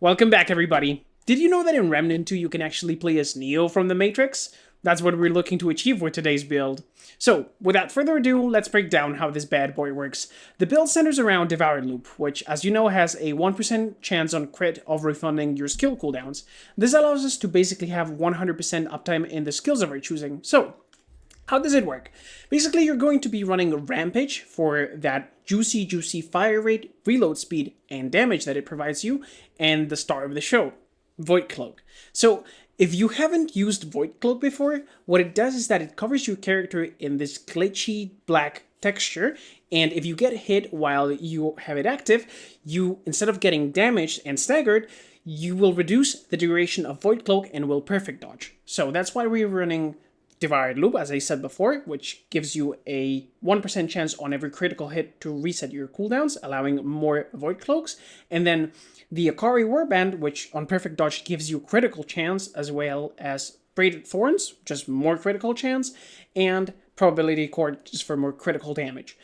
Welcome back, everybody. Did you know that in Remnant 2 you can actually play as Neo from the Matrix? That's what we're looking to achieve with today's build. So, without further ado, let's break down how this bad boy works. The build centers around Devoured Loop, which, as you know, has a 1% chance on crit of refunding your skill cooldowns. This allows us to basically have 100% uptime in the skills of our choosing. So, how does it work? Basically, you're going to be running Rampage for that juicy fire rate, reload speed, and damage that it provides you, and the star of the show, Void Cloak. So, if you haven't used Void Cloak before, what it does is that it covers your character in this glitchy black texture, and if you get hit while you have it active, you, instead of getting damaged and staggered, you will reduce the duration of Void Cloak and will perfect dodge. So that's why we're running Devoured Loop, as I said before, which gives you a 1% chance on every critical hit to reset your cooldowns, allowing more Void Cloaks. And then the Akari Warband, which on Perfect Dodge gives you critical chance, as well as Braided Thorns, just more critical chance, and Probability Cord, just for more critical damage.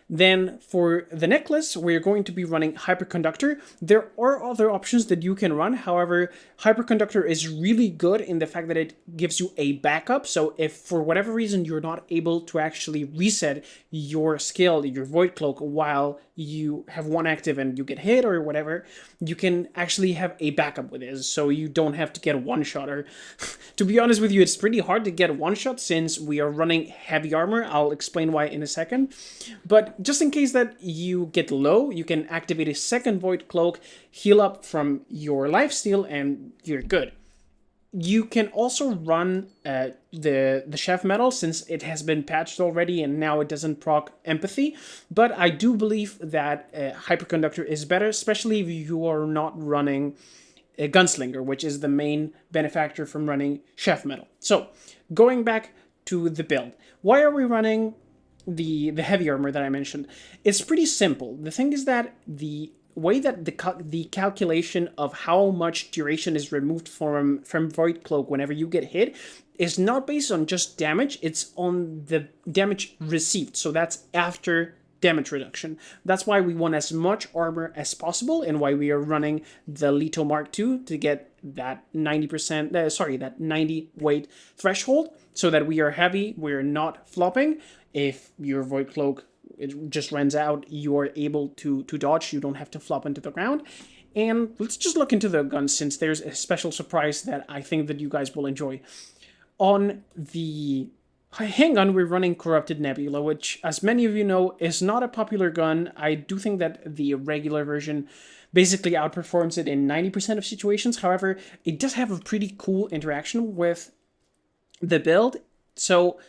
Then for the necklace, we're going to be running Hyperconductor. There are other options that you can run. However, Hyperconductor is really good in the fact that it gives you a backup. So if for whatever reason you're not able to actually reset your skill, your Void Cloak, while you have one active and you get hit or whatever, you can actually have a backup with this. So you don't have to get one shot. Or to be honest with you, it's pretty hard to get one shot since we are running heavy armor. I'll explain why in a second. But just in case that you get low, you can activate a second Void Cloak, heal up from your lifesteal, and you're good. You can also run the Chef Metal since it has been patched already and now it doesn't proc Empathy. But I do believe that Hyperconductor is better, especially if you are not running a Gunslinger, which is the main benefactor from running Chef Metal. So, going back to the build. Why are we running the heavy armor that I mentioned? It's pretty simple. The thing is that the way that the calculation of how much duration is removed from Void Cloak whenever you get hit is not based on just damage, it's on the damage received. So that's after damage reduction. That's why we want as much armor as possible and why we are running the Leto Mark II to get that 90%, that 90 weight threshold so that we are heavy, we're not flopping. If your Void Cloak it just runs out, you are able to dodge, you don't have to flop into the ground. And let's just look into the guns since there's a special surprise that I think that you guys will enjoy. On the handgun, we're running Corrupted Nebula, which, as many of you know, is not a popular gun. I do think that the regular version basically outperforms it in 90% of situations. However, it does have a pretty cool interaction with the build. So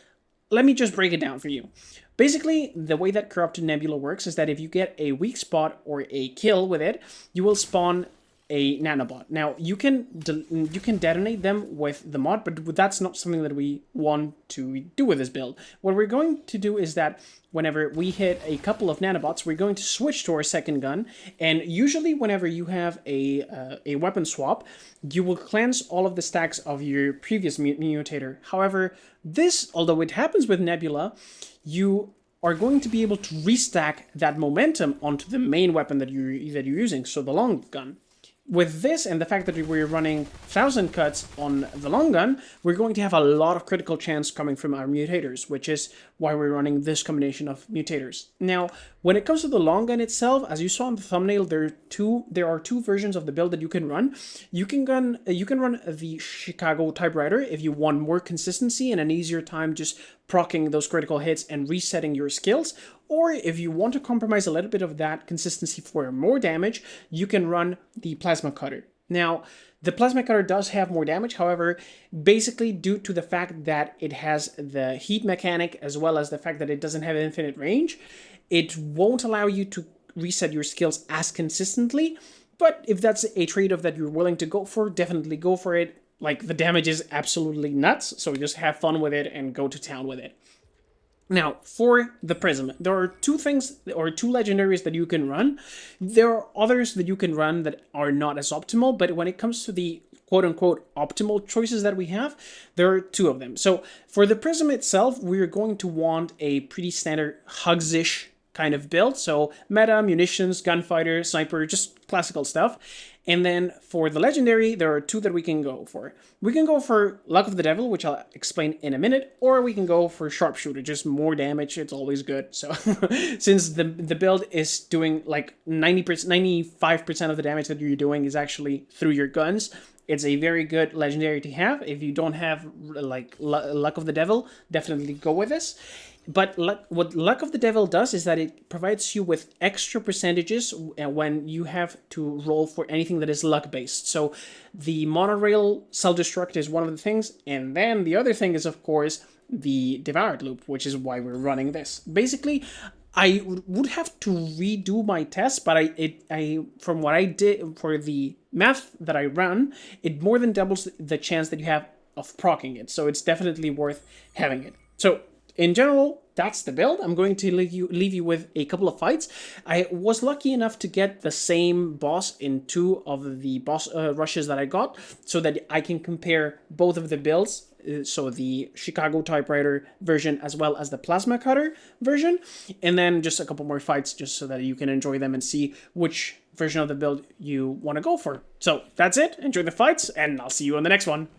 let me just break it down for you. Basically, the way that Corrupted Nebula works is that if you get a weak spot or a kill with it, you will spawn a nanobot. Now, you can detonate them with the mod, but that's not something that we want to do with this build. What we're going to do is that whenever we hit a couple of nanobots, we're going to switch to our second gun, and usually whenever you have a weapon swap, you will cleanse all of the stacks of your previous mutator. However, this, although it happens with Nebula, you are going to be able to restack that momentum onto the main weapon that you're using, so the long gun. With this and the fact that we're running 1000 cuts on the long gun, we're going to have a lot of critical chance coming from our mutators, which is why we're running this combination of mutators. Now, when it comes to the long gun itself, as you saw in the thumbnail, there are two versions of the build that you can run. You can run the Chicago Typewriter if you want more consistency and an easier time just proccing those critical hits and resetting your skills. Or if you want to compromise a little bit of that consistency for more damage, you can run the Plasma Cutter. Now, the Plasma Cutter does have more damage, however, basically due to the fact that it has the heat mechanic as well as the fact that it doesn't have infinite range, it won't allow you to reset your skills as consistently. But if that's a trade-off that you're willing to go for, definitely go for it. Like, the damage is absolutely nuts, so just have fun with it and go to town with it. Now, for the Prism, there are two things, or two legendaries that you can run. There are others that you can run that are not as optimal, but when it comes to the quote-unquote optimal choices that we have, there are two of them. So, for the Prism itself, we're going to want a pretty standard Hugs-ish kind of build. So meta, munitions, gunfighter, sniper, just classical stuff. And then for the legendary, there are two that we can go for. We can go for Luck of the Devil, which I'll explain in a minute, or we can go for Sharpshooter, just more damage. It's always good. So since the build is doing like 90%, 95% of the damage that you're doing is actually through your guns, it's a very good legendary to have. If you don't have like Luck of the Devil, definitely go with this. But what Luck of the Devil does is that it provides you with extra percentages when you have to roll for anything that is luck-based. So the monorail self-destruct is one of the things, and then the other thing is, of course, the Devoured loop, which is why we're running this. Basically, I would have to redo my test, but I from what I did for the math that I run, it more than doubles the chance that you have of proccing it. So it's definitely worth having it. So in general, that's the build. I'm going to leave you with a couple of fights. I was lucky enough to get the same boss in 2 of the boss rushes that I got, so that I can compare both of the builds, so the Chicago Typewriter version as well as the Plasma Cutter version, and then just a couple more fights just so that you can enjoy them and see which version of the build you want to go for. So that's it. Enjoy the fights, and I'll see you on the next one.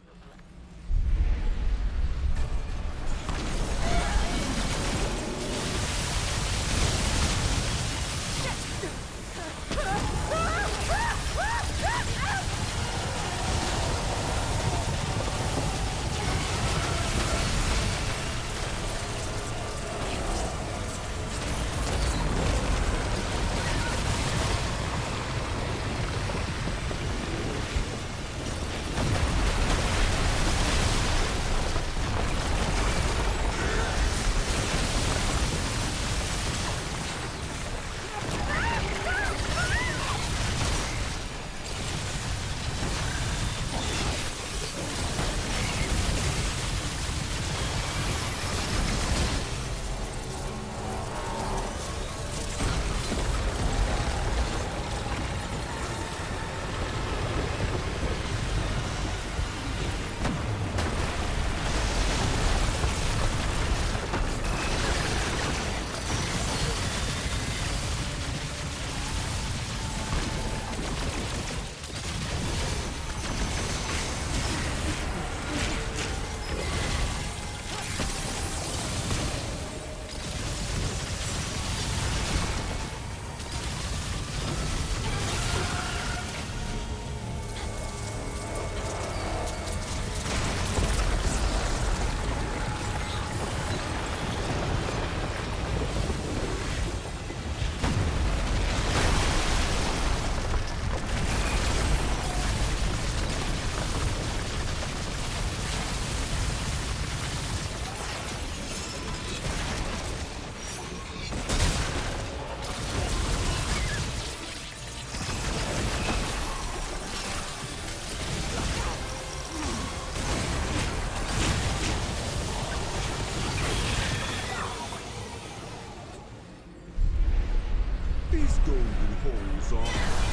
These golden holes are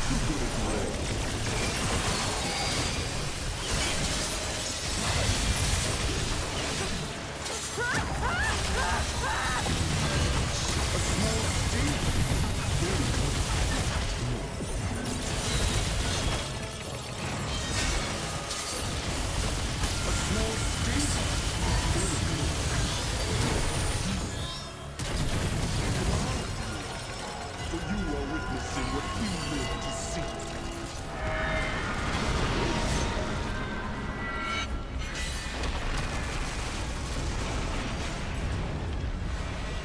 too good at war. A small sting, very good. A small sting, very good. For you are witnessing what we live to see.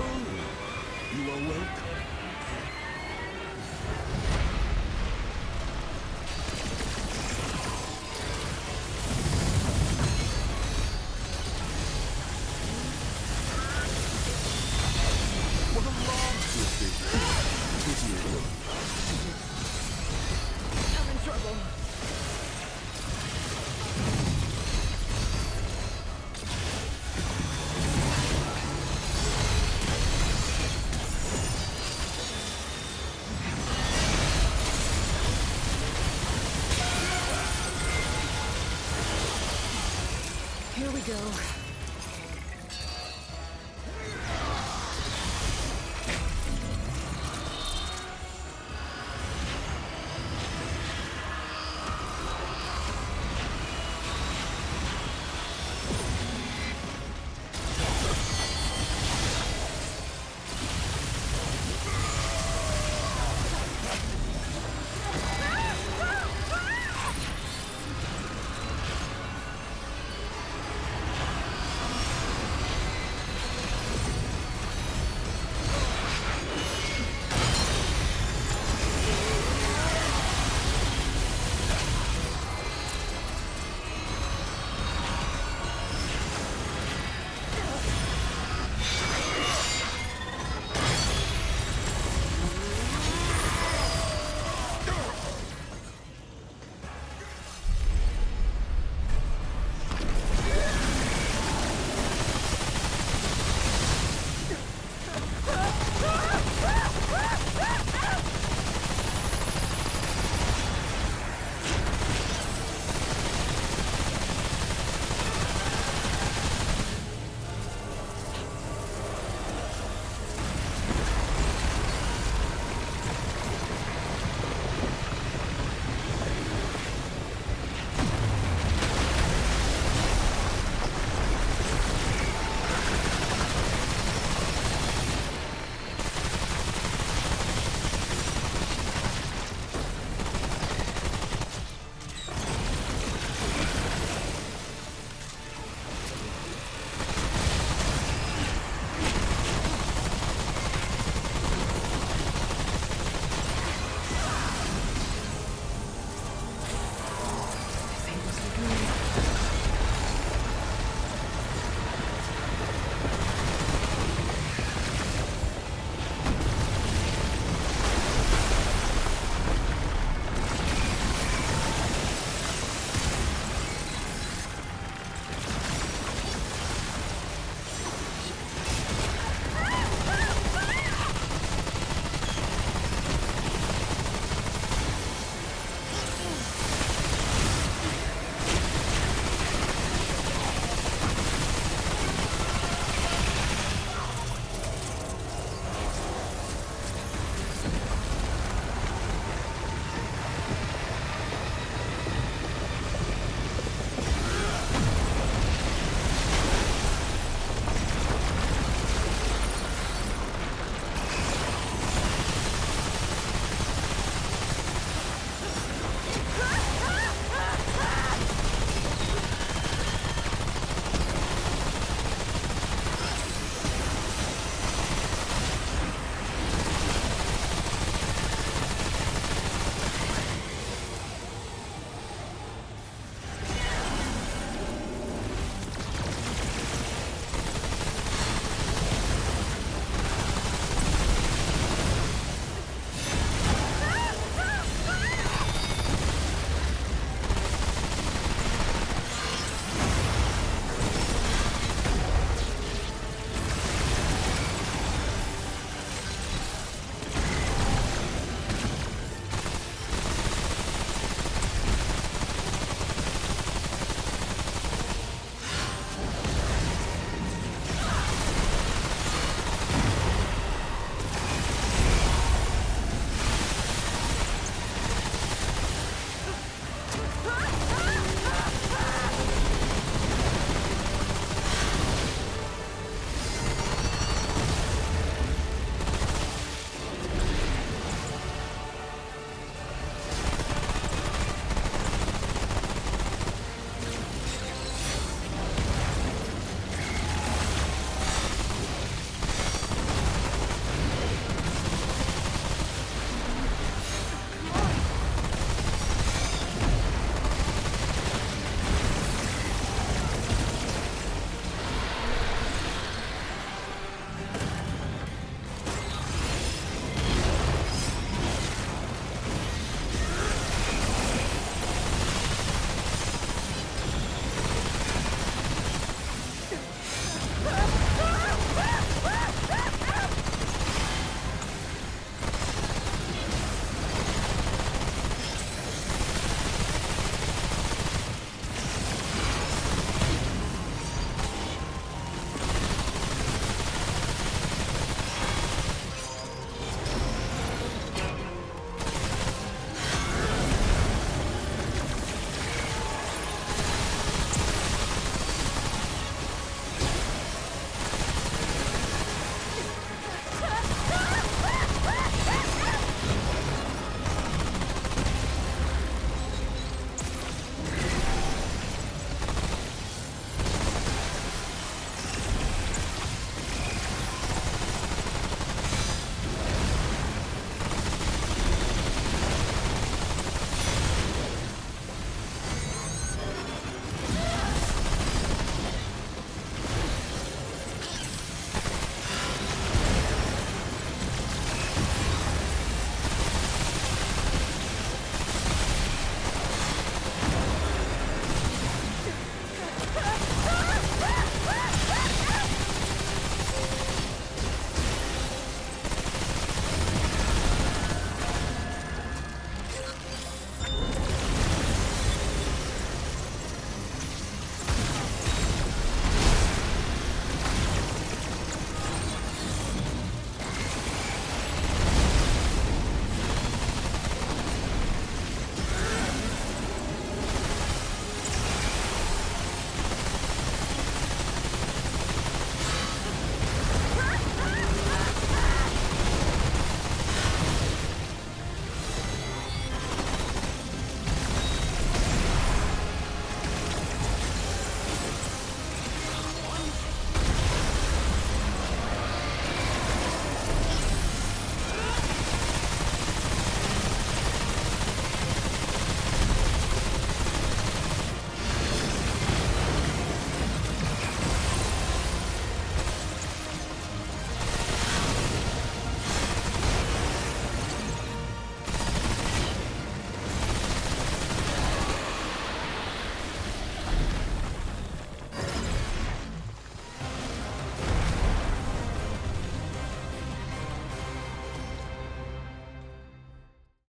Oh, you are welcome.